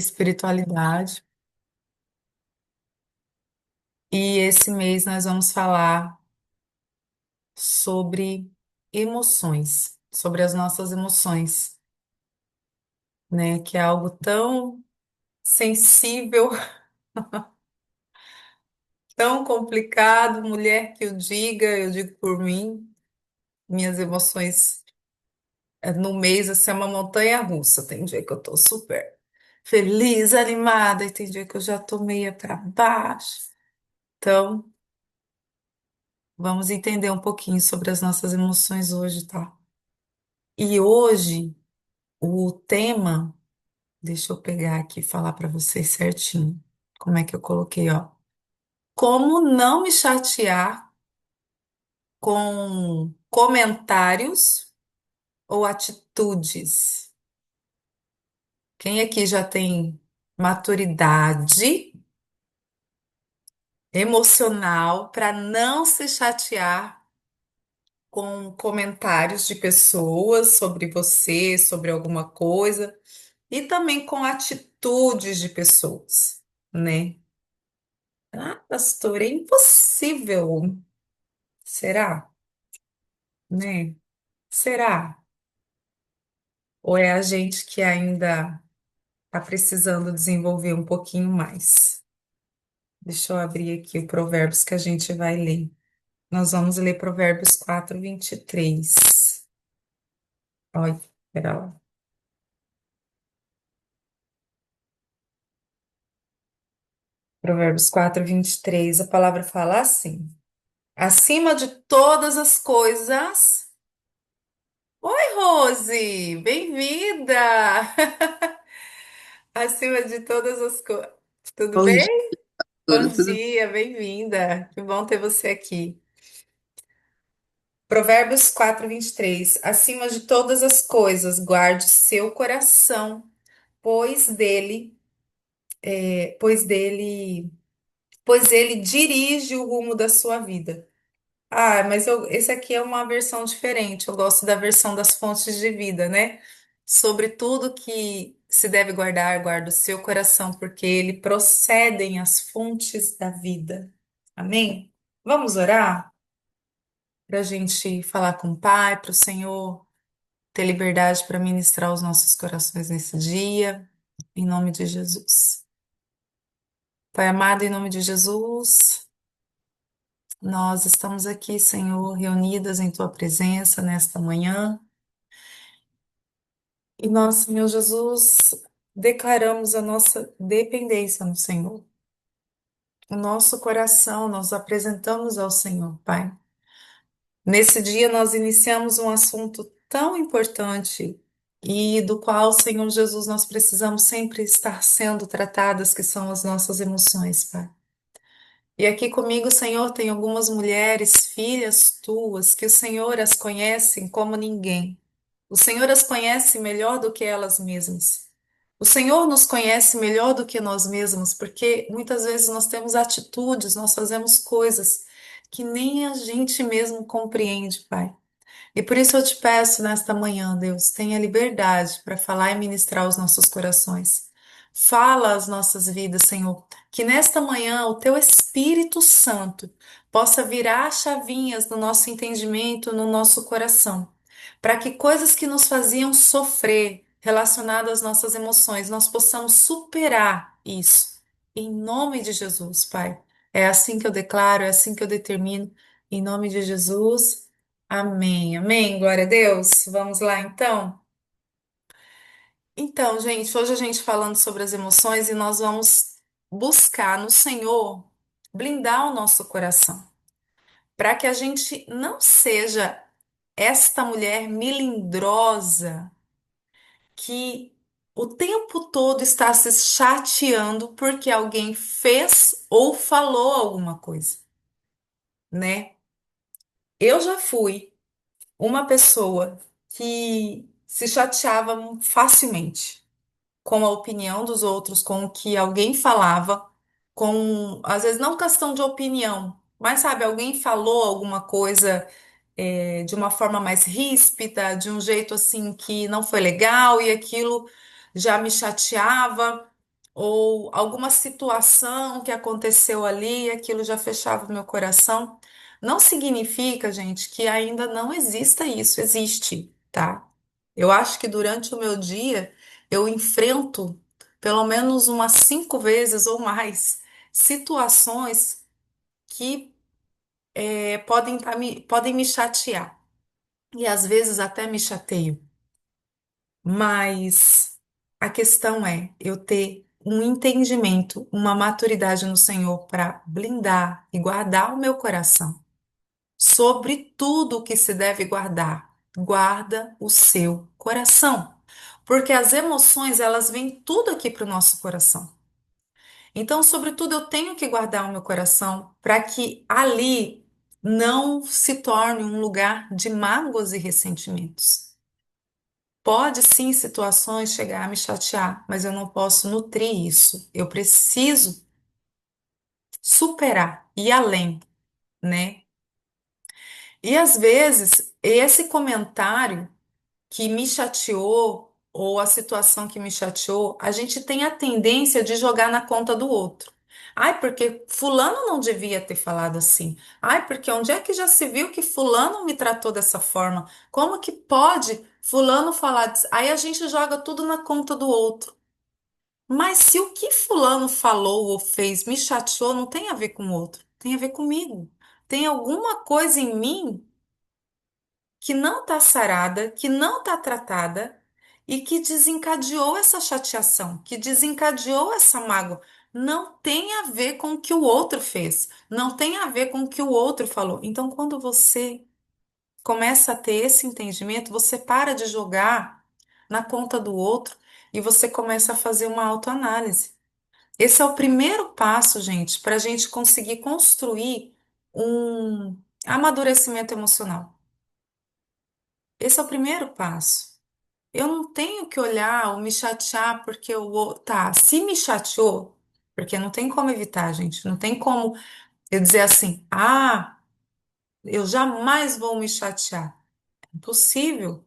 espiritualidade. E esse mês nós vamos falar sobre emoções, sobre as nossas emoções, né? Que é algo tão sensível, tão complicado. Mulher que o diga, eu digo por mim, minhas emoções no mês assim, é uma montanha russa. Tem dia que eu tô super feliz, animada, e tem dia que eu já tô meia para baixo. Então, vamos entender um pouquinho sobre as nossas emoções hoje, tá? E hoje, o tema, deixa eu pegar aqui e falar para vocês certinho. Como é que eu coloquei, ó? Como não me chatear com comentários ou atitudes? Quem aqui já tem maturidade emocional para não se chatear com comentários de pessoas sobre você, sobre alguma coisa? E também com atitudes de pessoas, né? Ah, pastor, é impossível. Será? Né? Será? Ou é a gente que ainda está precisando desenvolver um pouquinho mais? Deixa eu abrir aqui o Provérbios que a gente vai ler. Nós vamos ler Provérbios 4:23. Olha, pera lá. Provérbios 4:23. A palavra fala assim: acima de todas as coisas. Oi, Rose! Bem-vinda! Acima de todas as coisas. Tudo Bom bem? dia, Bom tudo dia, bem-vinda. Que bom ter você aqui. Provérbios 4:23. Acima de todas as coisas, guarde seu coração, pois dele, é, pois dele, pois ele dirige o rumo da sua vida. Ah, mas esse aqui é uma versão diferente. Eu gosto da versão das fontes de vida, né? Sobre tudo que se deve guardar, guarda o seu coração, porque ele procedem as fontes da vida. Amém? Vamos orar para a gente falar com o Pai, para o Senhor ter liberdade para ministrar os nossos corações nesse dia, em nome de Jesus. Pai amado, em nome de Jesus. Nós estamos aqui, Senhor, reunidas em Tua presença nesta manhã. E nós, Senhor Jesus, declaramos a nossa dependência no Senhor. O nosso coração nós apresentamos ao Senhor, Pai. Nesse dia nós iniciamos um assunto tão importante e do qual, Senhor Jesus, nós precisamos sempre estar sendo tratadas, que são as nossas emoções, Pai. E aqui comigo, Senhor, tem algumas mulheres, filhas tuas, que o Senhor as conhece como ninguém. O Senhor as conhece melhor do que elas mesmas. O Senhor nos conhece melhor do que nós mesmos, porque muitas vezes nós temos atitudes, nós fazemos coisas que nem a gente mesmo compreende, Pai. E por isso eu te peço nesta manhã, Deus, tenha liberdade para falar e ministrar os nossos corações. Fala as nossas vidas, Senhor. Que nesta manhã o teu Espírito Santo possa virar chavinhas no nosso entendimento, no nosso coração, para que coisas que nos faziam sofrer, relacionadas às nossas emoções, nós possamos superar isso. Em nome de Jesus, Pai. É assim que eu declaro, é assim que eu determino. Em nome de Jesus. Amém, amém, glória a Deus. Vamos lá então. Então, gente, hoje a gente falando sobre as emoções e nós vamos buscar no Senhor blindar o nosso coração, para que a gente não seja esta mulher melindrosa que o tempo todo está se chateando porque alguém fez ou falou alguma coisa, né? Eu já fui uma pessoa que se chateava facilmente com a opinião dos outros, com o que alguém falava, com, às vezes, não questão de opinião, mas sabe, alguém falou alguma coisa de uma forma mais ríspida, de um jeito assim que não foi legal e aquilo já me chateava. ou alguma situação que aconteceu ali e aquilo já fechava o meu coração, não significa, gente, que ainda não exista isso. Existe, tá? Eu acho que durante o meu dia eu enfrento pelo menos umas 5 vezes ou mais situações que podem me chatear. E às vezes até me chateio. Mas a questão é eu ter um entendimento, uma maturidade no Senhor para blindar e guardar o meu coração. Sobre tudo o que se deve guardar, guarda o seu coração. Porque as emoções, elas vêm tudo aqui para o nosso coração. Então, sobretudo, eu tenho que guardar o meu coração para que ali não se torne um lugar de mágoas e ressentimentos. Pode sim, situações chegar a me chatear, mas eu não posso nutrir isso. Eu preciso superar, ir além, né? E às vezes, esse comentário que me chateou, ou a situação que me chateou, a gente tem a tendência de jogar na conta do outro. Ai, porque fulano não devia ter falado assim. Ai, porque onde é que já se viu que fulano me tratou dessa forma? Como que pode fulano falar disso? Aí a gente joga tudo na conta do outro. Mas se o que fulano falou ou fez me chateou, não tem a ver com o outro, tem a ver comigo. Tem alguma coisa em mim que não está sarada, que não está tratada e que desencadeou essa chateação, que desencadeou essa mágoa. Não tem a ver com o que o outro fez, não tem a ver com o que o outro falou. Então, quando você começa a ter esse entendimento, você para de jogar na conta do outro e você começa a fazer uma autoanálise. Esse é o primeiro passo, gente, para a gente conseguir construir um amadurecimento emocional. Esse é o primeiro passo. Eu não tenho que olhar ou me chatear porque tá, se me chateou, porque não tem como evitar, gente, não tem como eu dizer assim, ah, eu jamais vou me chatear. Impossível.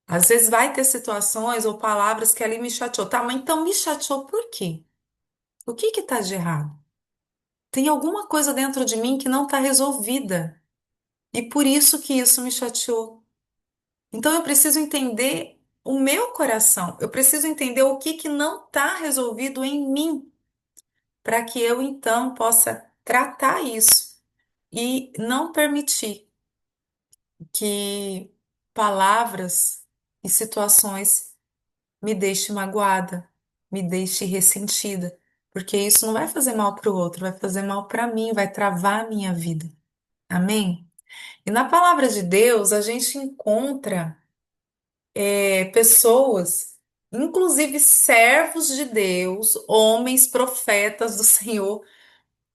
Às vezes vai ter situações ou palavras que ali me chateou, tá, mas então me chateou por quê? O que que tá de errado? Tem alguma coisa dentro de mim que não está resolvida e por isso que isso me chateou. Então eu preciso entender o meu coração, eu preciso entender o que que não está resolvido em mim, para que eu então possa tratar isso e não permitir que palavras e situações me deixem magoada, me deixem ressentida, porque isso não vai fazer mal para o outro, vai fazer mal para mim, vai travar a minha vida. Amém? E na palavra de Deus, a gente encontra pessoas, inclusive servos de Deus, homens, profetas do Senhor,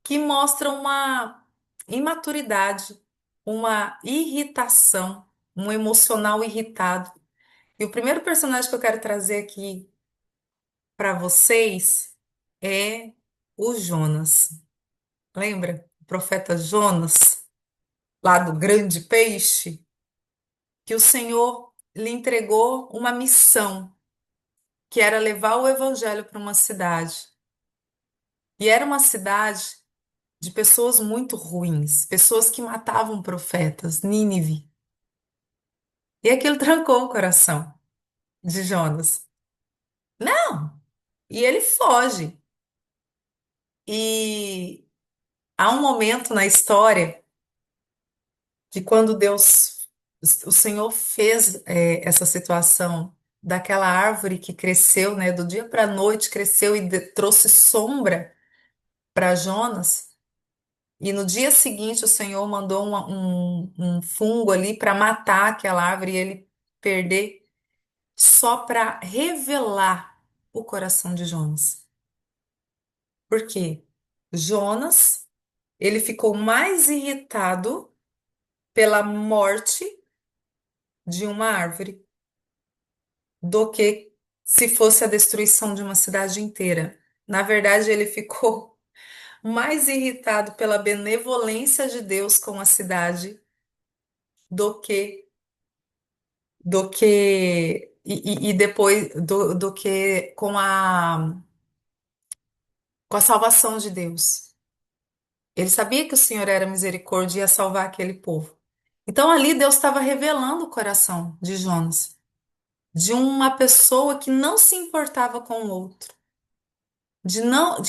que mostram uma imaturidade, uma irritação, um emocional irritado. E o primeiro personagem que eu quero trazer aqui para vocês é o Jonas. Lembra? O profeta Jonas, lá do grande peixe, que o Senhor lhe entregou uma missão, que era levar o evangelho para uma cidade. E era uma cidade de pessoas muito ruins, pessoas que matavam profetas, Nínive. E aquilo trancou o coração de Jonas. Não! E ele foge. E há um momento na história que quando o Senhor fez essa situação daquela árvore que cresceu, né, do dia para a noite cresceu e trouxe sombra para Jonas. E no dia seguinte o Senhor mandou um fungo ali para matar aquela árvore e ele perder, só para revelar o coração de Jonas. Por quê? Jonas, ele ficou mais irritado pela morte de uma árvore do que se fosse a destruição de uma cidade inteira. Na verdade, ele ficou mais irritado pela benevolência de Deus com a cidade do que e depois do que com a com a salvação de Deus. Ele sabia que o Senhor era misericórdia e ia salvar aquele povo. Então ali Deus estava revelando o coração de Jonas, de uma pessoa que não se importava com o outro, de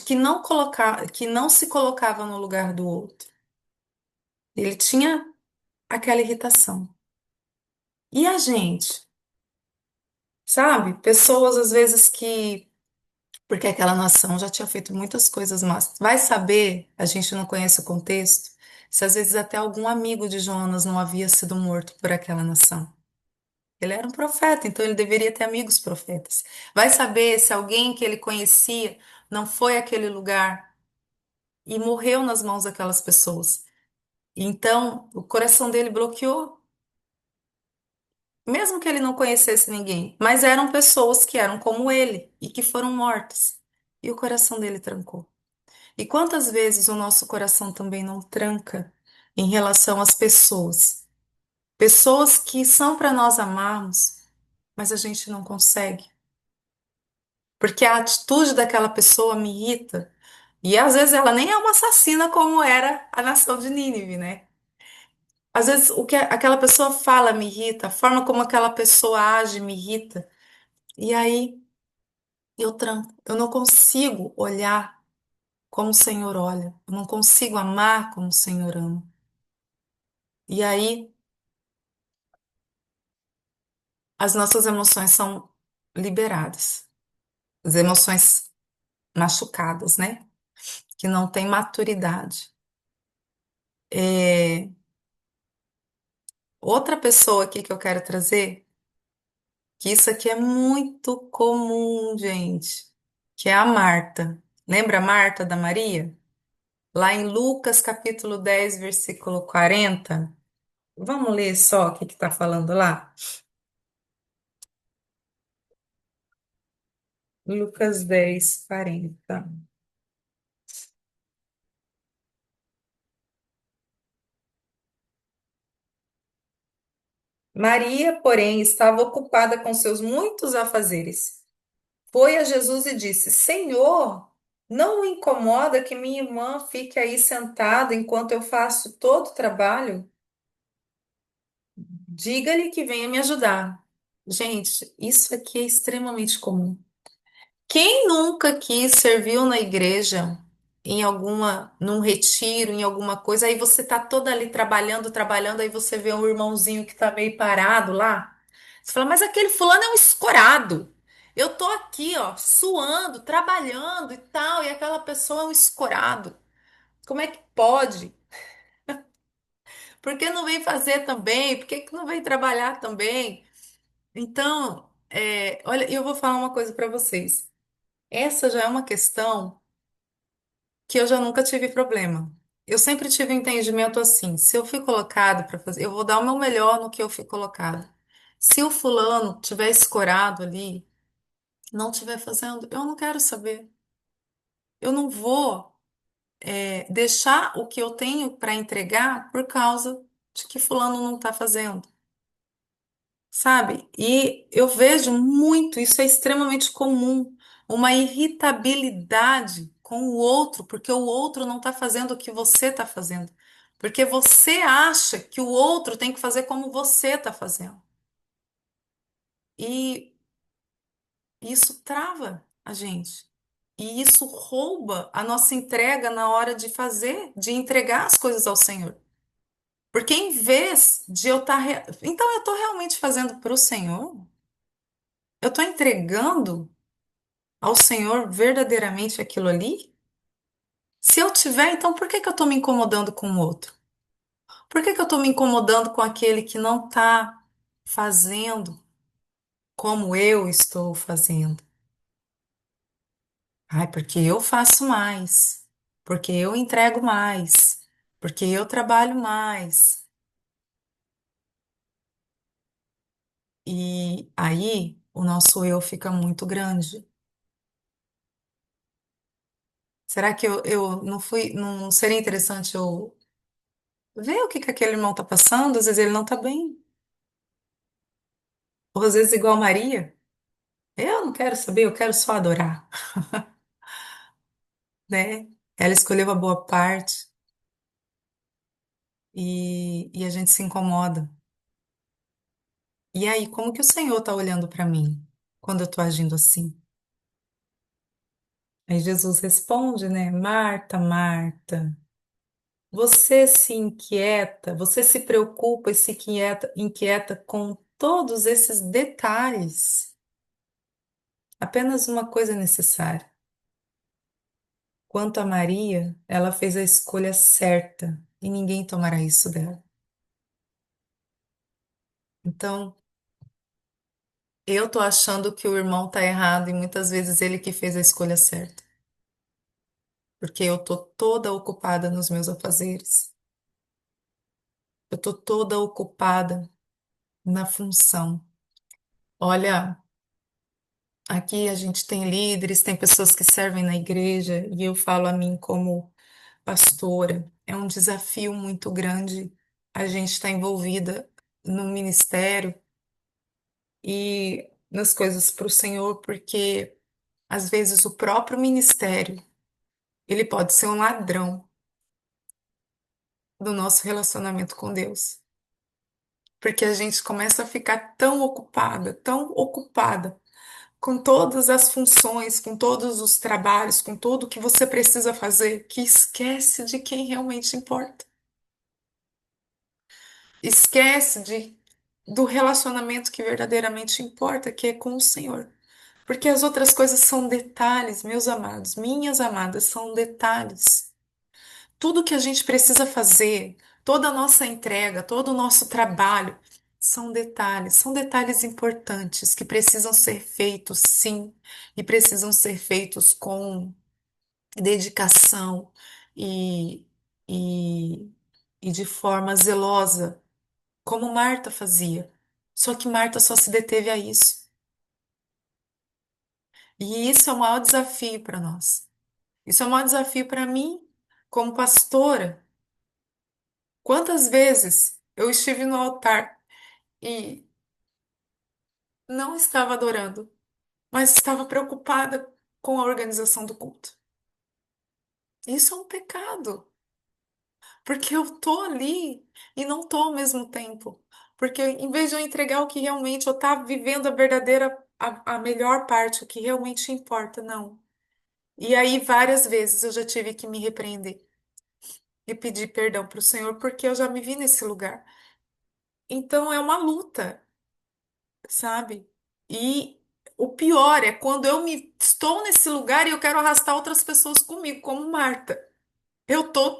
que não se colocava no lugar do outro. Ele tinha aquela irritação. E a gente, sabe? Pessoas às vezes que, porque aquela nação já tinha feito muitas coisas más. Vai saber, a gente não conhece o contexto, se às vezes até algum amigo de Jonas não havia sido morto por aquela nação. Ele era um profeta, então ele deveria ter amigos profetas. Vai saber se alguém que ele conhecia não foi àquele lugar e morreu nas mãos daquelas pessoas. Então, o coração dele bloqueou, mesmo que ele não conhecesse ninguém, mas eram pessoas que eram como ele e que foram mortas. E o coração dele trancou. E quantas vezes o nosso coração também não tranca em relação às pessoas? Pessoas que são para nós amarmos, mas a gente não consegue. Porque a atitude daquela pessoa me irrita. E às vezes ela nem é uma assassina como era a nação de Nínive, né? Às vezes o que aquela pessoa fala me irrita, a forma como aquela pessoa age me irrita. E aí eu tranco. Eu não consigo olhar como o Senhor olha. Eu não consigo amar como o Senhor ama. E aí as nossas emoções são liberadas. As emoções machucadas, né? Que não têm maturidade. É, outra pessoa aqui que eu quero trazer, que isso aqui é muito comum, gente, que é a Marta. Lembra a Marta da Maria? Lá em Lucas capítulo 10 versículo 40. Vamos ler só o que está falando lá? Lucas 10:40. Maria, porém, estava ocupada com seus muitos afazeres. Foi a Jesus e disse: Senhor, não o incomoda que minha irmã fique aí sentada enquanto eu faço todo o trabalho? Diga-lhe que venha me ajudar. Gente, isso aqui é extremamente comum. Quem nunca quis serviu na igreja, num retiro, em alguma coisa, aí você tá toda ali trabalhando, trabalhando, aí você vê um irmãozinho que tá meio parado lá. Você fala, mas aquele fulano é um escorado. Eu tô aqui, ó, suando, trabalhando e tal, e aquela pessoa é um escorado. Como é que pode? Por que não vem fazer também? Por que que não vem trabalhar também? Então, olha, eu vou falar uma coisa para vocês. Essa já é uma questão que eu já nunca tive problema. Eu sempre tive um entendimento assim: se eu fui colocado para fazer, eu vou dar o meu melhor no que eu fui colocado. Se o fulano tiver escorado ali, não estiver fazendo, eu não quero saber. Eu não vou, deixar o que eu tenho para entregar por causa de que fulano não está fazendo. Sabe? E eu vejo muito, isso é extremamente comum, uma irritabilidade com o outro, porque o outro não está fazendo o que você está fazendo. Porque você acha que o outro tem que fazer como você está fazendo. E isso trava a gente. E isso rouba a nossa entrega na hora de fazer, de entregar as coisas ao Senhor. Porque em vez de eu estar. Então, eu estou realmente fazendo para o Senhor? Eu estou entregando ao Senhor verdadeiramente aquilo ali? Se eu tiver, então por que que eu estou me incomodando com o outro? Por que que eu estou me incomodando com aquele que não está fazendo como eu estou fazendo? Ai, porque eu faço mais, porque eu entrego mais, porque eu trabalho mais. E aí o nosso eu fica muito grande. Será que eu não fui, não seria interessante eu ver o que que aquele irmão está passando? Às vezes ele não está bem. Ou às vezes igual Maria. Eu não quero saber, eu quero só adorar. né? Ela escolheu a boa parte e a gente se incomoda. E aí, como que o Senhor está olhando para mim quando eu estou agindo assim? Aí Jesus responde, né? Marta, Marta, você se inquieta, você se preocupa e se inquieta com todos esses detalhes. Apenas uma coisa é necessária. Quanto a Maria, ela fez a escolha certa e ninguém tomará isso dela. Então, eu tô achando que o irmão tá errado e muitas vezes ele que fez a escolha certa, porque eu tô toda ocupada nos meus afazeres. Eu tô toda ocupada na função. Olha, aqui a gente tem líderes, tem pessoas que servem na igreja e eu falo a mim como pastora, é um desafio muito grande a gente estar envolvida no ministério e nas coisas para o Senhor, porque às vezes o próprio ministério, ele pode ser um ladrão do nosso relacionamento com Deus. Porque a gente começa a ficar tão ocupada com todas as funções, com todos os trabalhos, com tudo que você precisa fazer, que esquece de quem realmente importa. Esquece do relacionamento que verdadeiramente importa, que é com o Senhor. Porque as outras coisas são detalhes, meus amados, minhas amadas, são detalhes. Tudo que a gente precisa fazer, toda a nossa entrega, todo o nosso trabalho, são detalhes importantes que precisam ser feitos, sim, e precisam ser feitos com dedicação e, e, e de forma zelosa, como Marta fazia. Só que Marta só se deteve a isso. E isso é o maior desafio para nós. Isso é o maior desafio para mim, como pastora. Quantas vezes eu estive no altar e não estava adorando, mas estava preocupada com a organização do culto? Isso é um pecado, porque eu tô ali e não tô ao mesmo tempo. Porque em vez de eu entregar o que realmente eu estava vivendo a verdadeira, a melhor parte, o que realmente importa, não. E aí várias vezes eu já tive que me repreender e pedir perdão para o Senhor, porque eu já me vi nesse lugar. Então é uma luta, sabe? E o pior é quando estou nesse lugar e eu quero arrastar outras pessoas comigo, como Marta.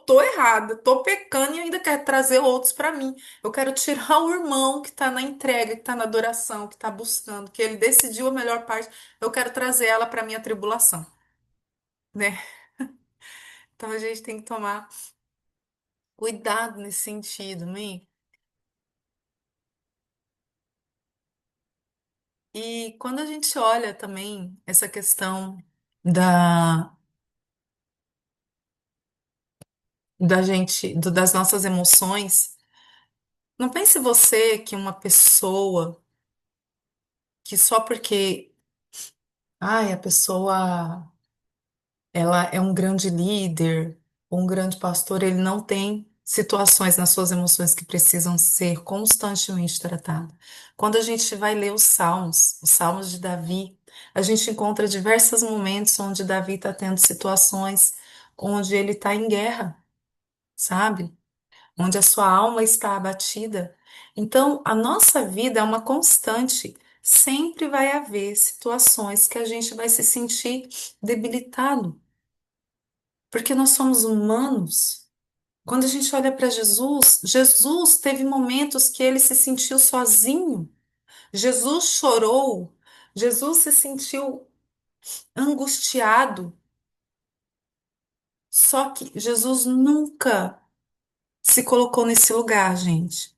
Tô errada, tô pecando e ainda quero trazer outros para mim. Eu quero tirar o irmão que tá na entrega, que tá na adoração, que tá buscando, que ele decidiu a melhor parte. Eu quero trazer ela para minha tribulação, né? Então a gente tem que tomar cuidado nesse sentido, né? E quando a gente olha também essa questão da das nossas emoções. Não pense você que uma pessoa que só porque, ai, a pessoa ela é um grande líder, um grande pastor, ele não tem situações nas suas emoções que precisam ser constantemente tratadas. Quando a gente vai ler os Salmos de Davi, a gente encontra diversos momentos onde Davi está tendo situações onde ele está em guerra, sabe? Onde a sua alma está abatida. Então, a nossa vida é uma constante. Sempre vai haver situações que a gente vai se sentir debilitado, porque nós somos humanos. Quando a gente olha para Jesus, Jesus teve momentos que ele se sentiu sozinho. Jesus chorou. Jesus se sentiu angustiado. Só que Jesus nunca se colocou nesse lugar, gente.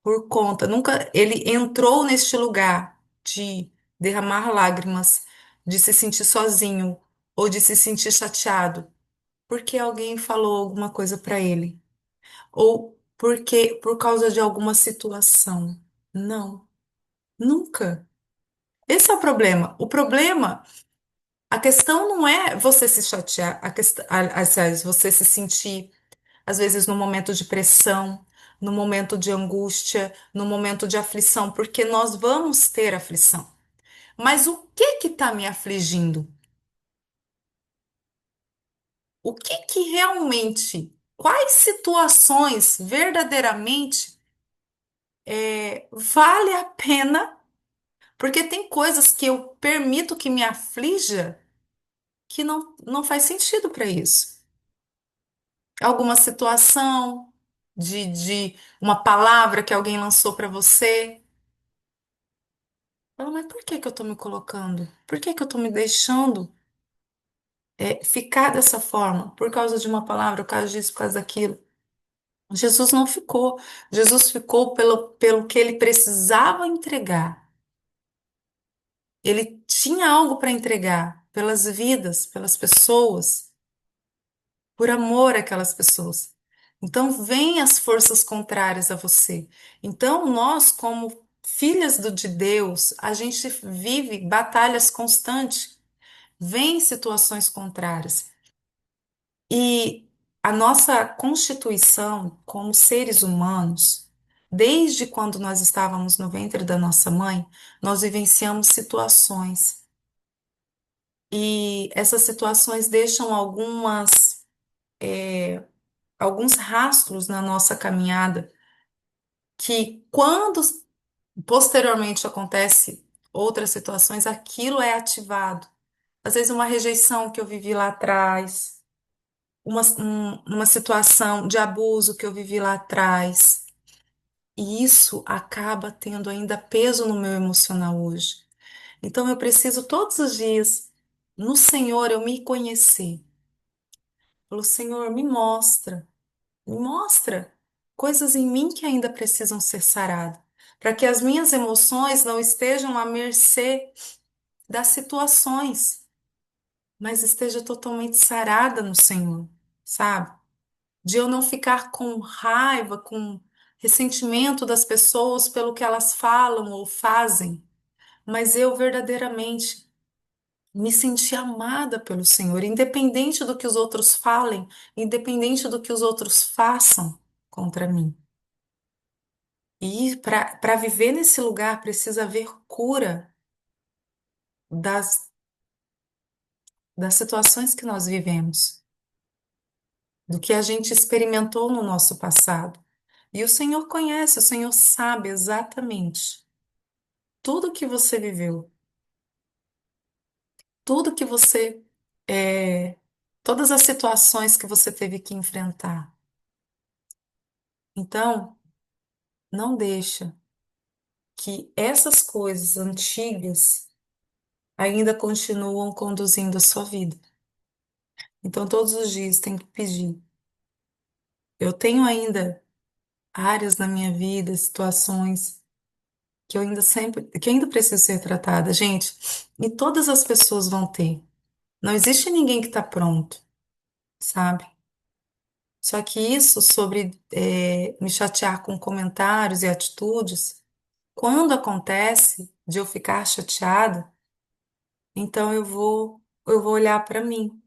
Por conta, nunca ele entrou neste lugar de derramar lágrimas, de se sentir sozinho ou de se sentir chateado, porque alguém falou alguma coisa para ele, ou porque por causa de alguma situação. Não, nunca. Esse é o problema. O problema A questão não é você se chatear, a questão, aliás, você se sentir, às vezes, no momento de pressão, no momento de angústia, no momento de aflição, porque nós vamos ter aflição. Mas o que está me afligindo? O que realmente, quais situações verdadeiramente vale a pena? Porque tem coisas que eu permito que me aflija que não faz sentido para isso. Alguma situação de uma palavra que alguém lançou para você. Fala, mas por que que eu estou me colocando? Por que que eu estou me deixando ficar dessa forma? Por causa de uma palavra, por causa disso, por causa daquilo. Jesus não ficou. Jesus ficou pelo que ele precisava entregar. Ele tinha algo para entregar pelas vidas, pelas pessoas, por amor àquelas pessoas. Então, vêm as forças contrárias a você. Então, nós, como filhas de Deus, a gente vive batalhas constantes, vem situações contrárias. E a nossa constituição como seres humanos, desde quando nós estávamos no ventre da nossa mãe, nós vivenciamos situações. E essas situações deixam alguns rastros na nossa caminhada que, quando posteriormente acontece outras situações, aquilo é ativado. Às vezes, uma rejeição que eu vivi lá atrás, uma situação de abuso que eu vivi lá atrás. E isso acaba tendo ainda peso no meu emocional hoje. Então, eu preciso todos os dias, no Senhor, eu me conhecer. Falou, Senhor, me mostra coisas em mim que ainda precisam ser saradas, para que as minhas emoções não estejam à mercê das situações, mas esteja totalmente sarada no Senhor, sabe? De eu não ficar com raiva, com ressentimento das pessoas pelo que elas falam ou fazem, mas eu verdadeiramente me sentir amada pelo Senhor, independente do que os outros falem, independente do que os outros façam contra mim. E para viver nesse lugar precisa haver cura das, das situações que nós vivemos, do que a gente experimentou no nosso passado. E o Senhor conhece, o Senhor sabe exatamente tudo que você viveu, tudo que você, é, todas as situações que você teve que enfrentar. Então, não deixa que essas coisas antigas ainda continuam conduzindo a sua vida. Então, todos os dias tem que pedir. Eu tenho ainda áreas na minha vida, situações que ainda preciso ser tratada, gente. E todas as pessoas vão ter. Não existe ninguém que está pronto, sabe? Só que isso sobre me chatear com comentários e atitudes, quando acontece de eu ficar chateada, então eu vou olhar para mim.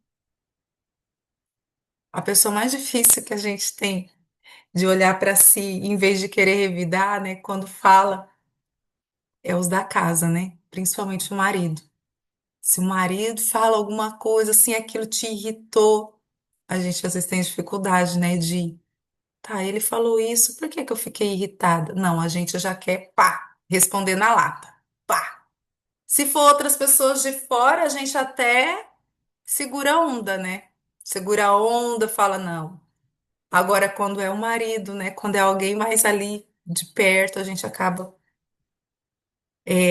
A pessoa mais difícil que a gente tem de olhar para si em vez de querer revidar, né, quando fala, é os da casa, né? Principalmente o marido. Se o marido fala alguma coisa assim, aquilo te irritou, a gente às vezes tem dificuldade, né, de, tá, ele falou isso, por que que eu fiquei irritada? Não, a gente já quer, pá, responder na lata. Pá. Se for outras pessoas de fora, a gente até segura a onda, né? Segura a onda, fala não. Agora, quando é o marido, né? Quando é alguém mais ali de perto, a gente acaba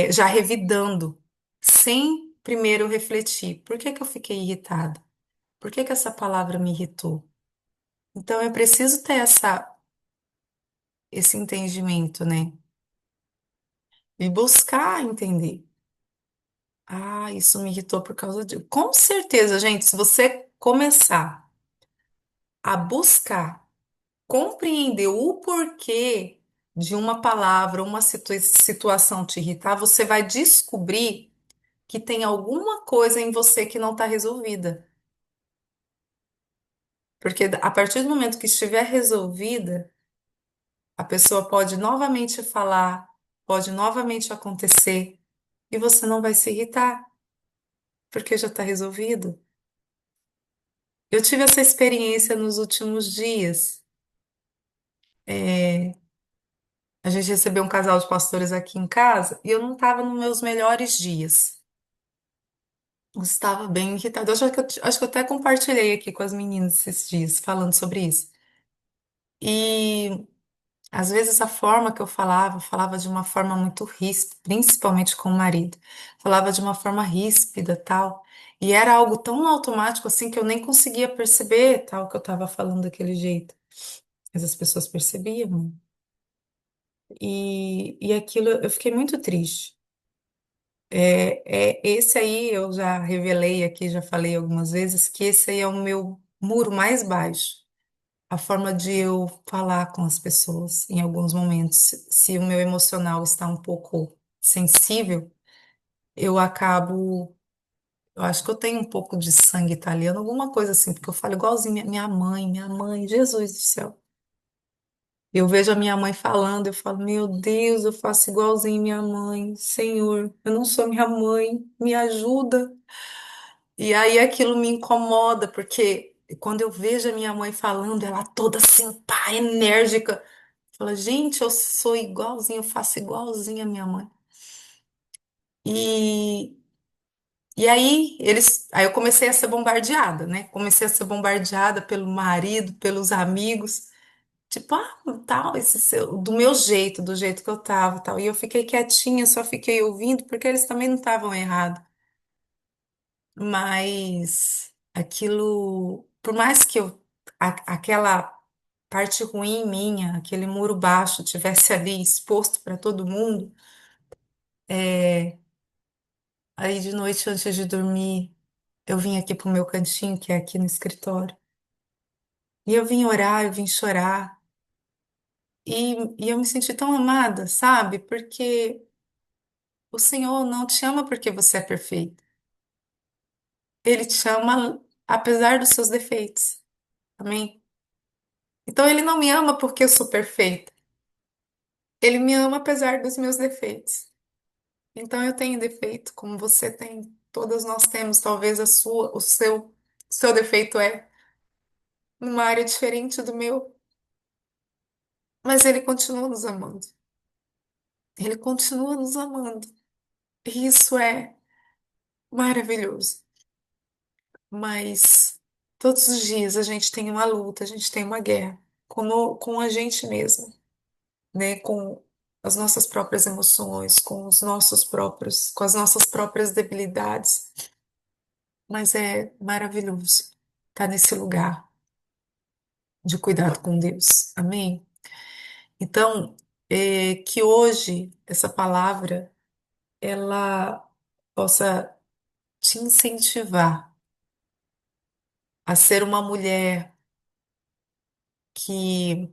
já revidando, sem primeiro refletir. Por que que eu fiquei irritada? Por que que essa palavra me irritou? Então, eu preciso ter esse entendimento, né? E buscar entender. Ah, isso me irritou por causa de. Com certeza, gente, se você começar a buscar compreender o porquê de uma palavra, uma situação te irritar, você vai descobrir que tem alguma coisa em você que não está resolvida. Porque a partir do momento que estiver resolvida, a pessoa pode novamente falar, pode novamente acontecer, e você não vai se irritar, porque já está resolvido. Eu tive essa experiência nos últimos dias. É, a gente recebeu um casal de pastores aqui em casa e eu não estava nos meus melhores dias. Eu estava bem irritada. Acho que eu até compartilhei aqui com as meninas esses dias, falando sobre isso. E às vezes a forma que eu falava de uma forma muito ríspida, principalmente com o marido. Falava de uma forma ríspida, tal. E era algo tão automático assim que eu nem conseguia perceber, tal, que eu estava falando daquele jeito. Mas as pessoas percebiam, né? E aquilo eu fiquei muito triste. Esse aí eu já revelei aqui, já falei algumas vezes, que esse aí é o meu muro mais baixo. A forma de eu falar com as pessoas em alguns momentos. Se o meu emocional está um pouco sensível, eu acabo. Eu acho que eu tenho um pouco de sangue italiano, alguma coisa assim, porque eu falo igualzinho minha mãe, Jesus do céu. Eu vejo a minha mãe falando, eu falo, meu Deus, eu faço igualzinho minha mãe, Senhor, eu não sou minha mãe, me ajuda. E aí aquilo me incomoda, porque quando eu vejo a minha mãe falando, ela toda assim, pá, enérgica, fala, gente, eu sou igualzinho, eu faço igualzinho a minha mãe. E, aí eu comecei a ser bombardeada, né? Comecei a ser bombardeada pelo marido, pelos amigos. Tipo, tal, do meu jeito, do jeito que eu tava, tal. E eu fiquei quietinha, só fiquei ouvindo, porque eles também não estavam errados. Mas aquilo, por mais que aquela parte ruim minha, aquele muro baixo, tivesse ali exposto para todo mundo, é, aí de noite, antes de dormir, eu vim aqui pro meu cantinho, que é aqui no escritório. E eu vim orar, eu vim chorar. E eu me senti tão amada, sabe? Porque o Senhor não te ama porque você é perfeito. Ele te ama apesar dos seus defeitos. Amém? Então ele não me ama porque eu sou perfeita. Ele me ama apesar dos meus defeitos. Então eu tenho defeito, como você tem. Todas nós temos, talvez o seu defeito é numa área diferente do meu, mas ele continua nos amando. Ele continua nos amando. E isso é maravilhoso. Mas todos os dias a gente tem uma luta, a gente tem uma guerra com a gente mesmo, né? Com as nossas próprias emoções, com as nossas próprias debilidades. Mas é maravilhoso estar nesse lugar de cuidado com Deus. Amém? Então, que hoje essa palavra ela possa te incentivar a ser uma mulher que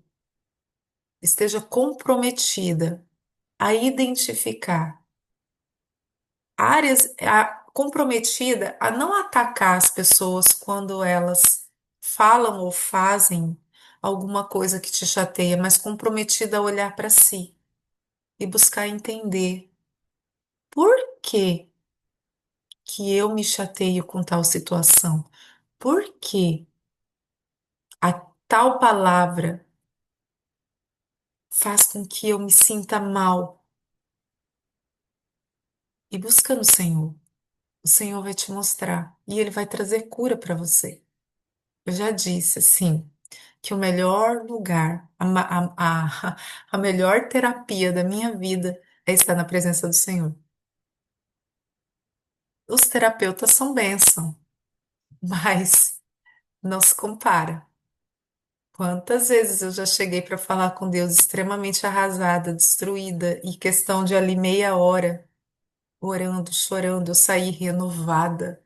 esteja comprometida a identificar comprometida a não atacar as pessoas quando elas falam ou fazem alguma coisa que te chateia, mas comprometida a olhar para si e buscar entender por que que eu me chateio com tal situação, por que a tal palavra faz com que eu me sinta mal e buscando o Senhor. O Senhor vai te mostrar e Ele vai trazer cura para você. Eu já disse assim, que o melhor lugar, a melhor terapia da minha vida é estar na presença do Senhor. Os terapeutas são bênção, mas não se compara. Quantas vezes eu já cheguei para falar com Deus extremamente arrasada, destruída, e questão de ali meia hora, orando, chorando, eu saí renovada.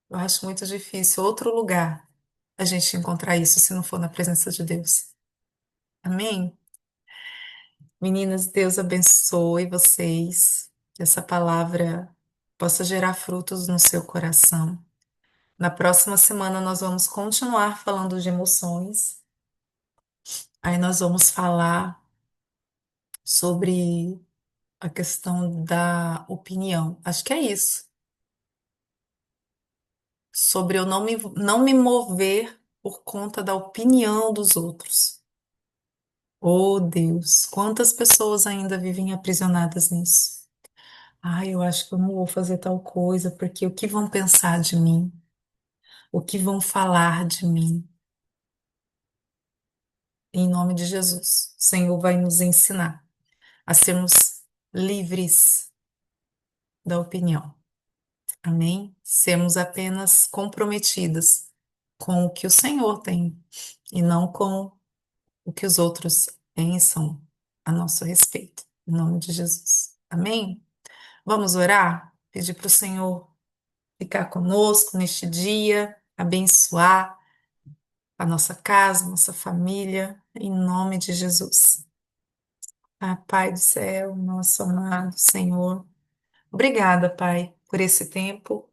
Eu acho muito difícil outro lugar a gente encontrar isso se não for na presença de Deus. Amém? Meninas, Deus abençoe vocês. Que essa palavra possa gerar frutos no seu coração. Na próxima semana nós vamos continuar falando de emoções. Aí nós vamos falar sobre a questão da opinião. Acho que é isso. Sobre eu não me mover por conta da opinião dos outros. Oh, Deus, quantas pessoas ainda vivem aprisionadas nisso? Ah, eu acho que eu não vou fazer tal coisa, porque o que vão pensar de mim? O que vão falar de mim? Em nome de Jesus, o Senhor vai nos ensinar a sermos livres da opinião. Amém? Sermos apenas comprometidas com o que o Senhor tem e não com o que os outros pensam a nosso respeito. Em nome de Jesus. Amém? Vamos orar? Pedir para o Senhor ficar conosco neste dia, abençoar a nossa casa, nossa família, em nome de Jesus. Ah, Pai do céu, nosso amado Senhor. Obrigada, Pai, por esse tempo.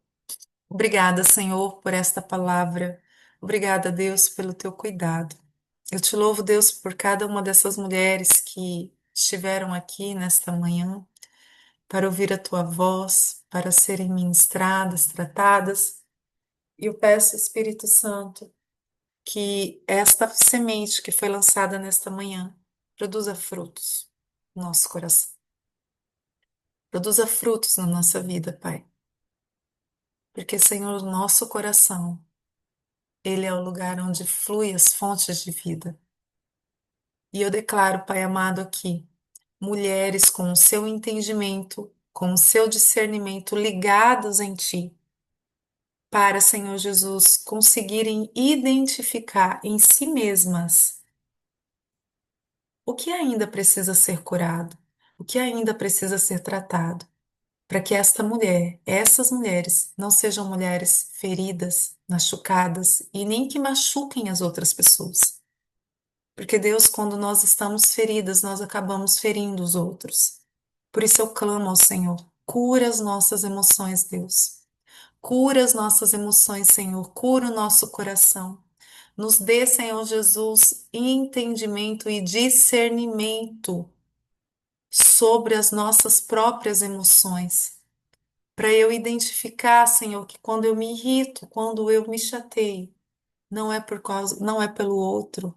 Obrigada, Senhor, por esta palavra. Obrigada, Deus, pelo teu cuidado. Eu te louvo, Deus, por cada uma dessas mulheres que estiveram aqui nesta manhã para ouvir a tua voz, para serem ministradas, tratadas. E eu peço, Espírito Santo, que esta semente que foi lançada nesta manhã produza frutos no nosso coração, produza frutos na nossa vida, Pai. Porque, Senhor, o nosso coração, ele é o lugar onde flui as fontes de vida. E eu declaro, Pai amado, aqui, mulheres com o seu entendimento, com o seu discernimento ligados em Ti, para, Senhor Jesus, conseguirem identificar em si mesmas o que ainda precisa ser curado, o que ainda precisa ser tratado, para que esta mulher, essas mulheres, não sejam mulheres feridas, machucadas e nem que machuquem as outras pessoas. Porque Deus, quando nós estamos feridas, nós acabamos ferindo os outros. Por isso eu clamo ao Senhor, cura as nossas emoções, Deus. Cura as nossas emoções, Senhor, cura o nosso coração. Nos dê, Senhor Jesus, entendimento e discernimento sobre as nossas próprias emoções, para eu identificar, Senhor, que quando eu me irrito, quando eu me chateio, não é por causa, não é pelo outro,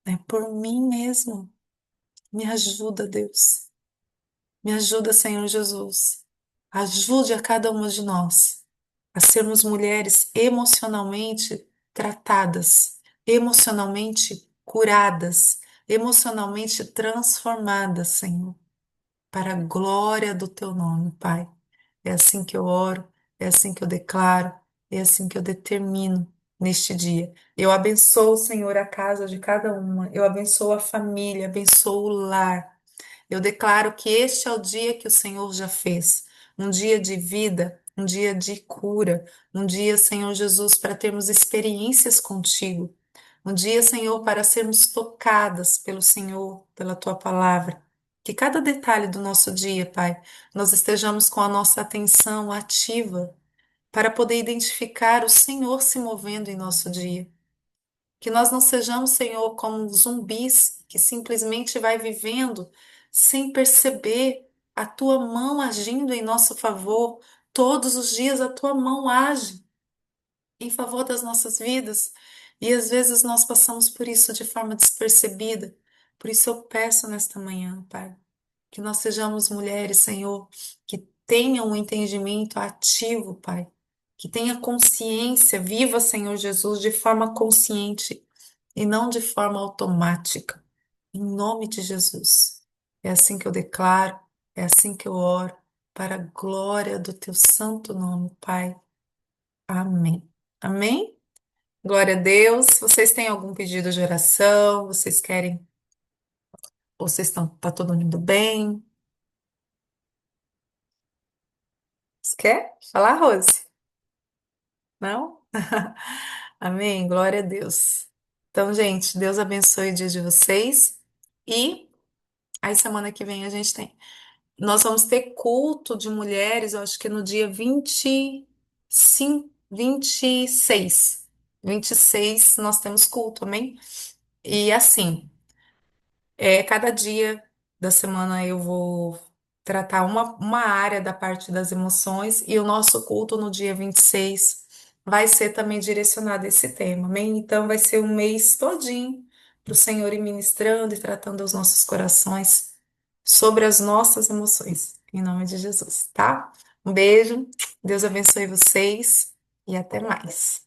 é por mim mesmo. Me ajuda, Deus. Me ajuda, Senhor Jesus. Ajude a cada uma de nós a sermos mulheres emocionalmente tratadas, emocionalmente curadas, emocionalmente transformadas, Senhor, para a glória do teu nome, Pai. É assim que eu oro, é assim que eu declaro, é assim que eu determino neste dia. Eu abençoo, Senhor, a casa de cada uma, eu abençoo a família, abençoo o lar. Eu declaro que este é o dia que o Senhor já fez, um dia de vida, um dia de cura, um dia, Senhor Jesus, para termos experiências contigo, um dia, Senhor, para sermos tocadas pelo Senhor, pela tua palavra. Que cada detalhe do nosso dia, Pai, nós estejamos com a nossa atenção ativa para poder identificar o Senhor se movendo em nosso dia. Que nós não sejamos, Senhor, como zumbis que simplesmente vai vivendo sem perceber a tua mão agindo em nosso favor. Todos os dias a tua mão age em favor das nossas vidas e às vezes nós passamos por isso de forma despercebida. Por isso eu peço nesta manhã, Pai, que nós sejamos mulheres, Senhor, que tenham um entendimento ativo, Pai, que tenha consciência viva, Senhor Jesus, de forma consciente e não de forma automática, em nome de Jesus. É assim que eu declaro, é assim que eu oro, para a glória do teu santo nome, Pai. Amém. Amém? Glória a Deus. Vocês têm algum pedido de oração? Vocês querem? Vocês estão, tá todo mundo bem? Você quer falar, Rose? Não? Amém. Glória a Deus. Então, gente, Deus abençoe o dia de vocês e aí semana que vem a gente tem. Nós vamos ter culto de mulheres, eu acho que no dia 25, 26. 26 nós temos culto, amém? E assim, cada dia da semana eu vou tratar uma área da parte das emoções e o nosso culto no dia 26 vai ser também direcionado a esse tema, amém? Então vai ser um mês todinho para o Senhor ir ministrando e tratando os nossos corações sobre as nossas emoções, em nome de Jesus, tá? Um beijo, Deus abençoe vocês e até mais.